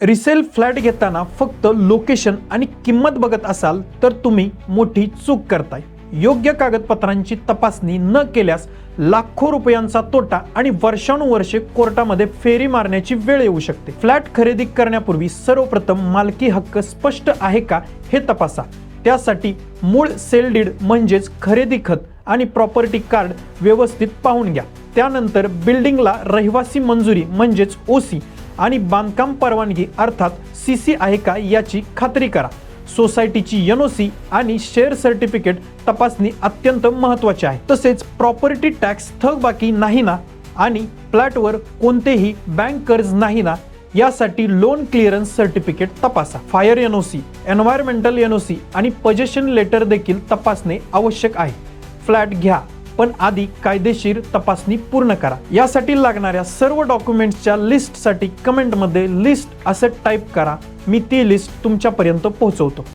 Resale flat घेताना फक्त location आणि किंमत बघत असाल तर तुम्ही मोठी चूक करताय। योग्य कागदपत्रांची तपासणी न केल्यास लाखो रुपयांचा तोटा आणि वर्षानुवर्षे कोर्टामध्ये फेरी मारण्याची वेळ येऊ शकते। फ्लॅट खरेदी करण्यापूर्वी सर्वप्रथम मालकी हक्क स्पष्ट आहे का हे तपासा। त्यासाठी मूळ सेल डीड म्हणजेच खरेदी खत आणि प्रॉपर्टी कार्ड व्यवस्थित पाहून घ्या। त्यानंतर बिल्डिंगला रहिवासी मंजुरी म्हणजेच ओसी आणि बांधकाम परवानगी अर्थात सीसी आहे का याची खात्री करा। सोसायटीची एनओसी आणि शेअर सर्टिफिकेट तपासणी अत्यंत महत्त्वाची आहे। तसेच प्रॉपर्टी टॅक्स थकबाकी नाही ना आणि फ्लॅटवर कोणतेही बँक कर्ज नाही ना यासाठी लोन क्लिअरन्स सर्टिफिकेट तपासा। फायर एनओसी, एन्व्हायरमेंटल एनओसी आणि पोजेशन लेटर देखील तपासणे आवश्यक आहे। फ्लॅट घ्या पण आधी कायदेशीर तपासणी पूर्ण करा। यासाठी लागणाऱ्या सर्व डॉक्युमेंट्सच्या लिस्टसाठी कमेंटमध्ये लिस्ट असं टाईप करा। मी ती लिस्ट तुमच्यापर्यंत पोहोचवतो।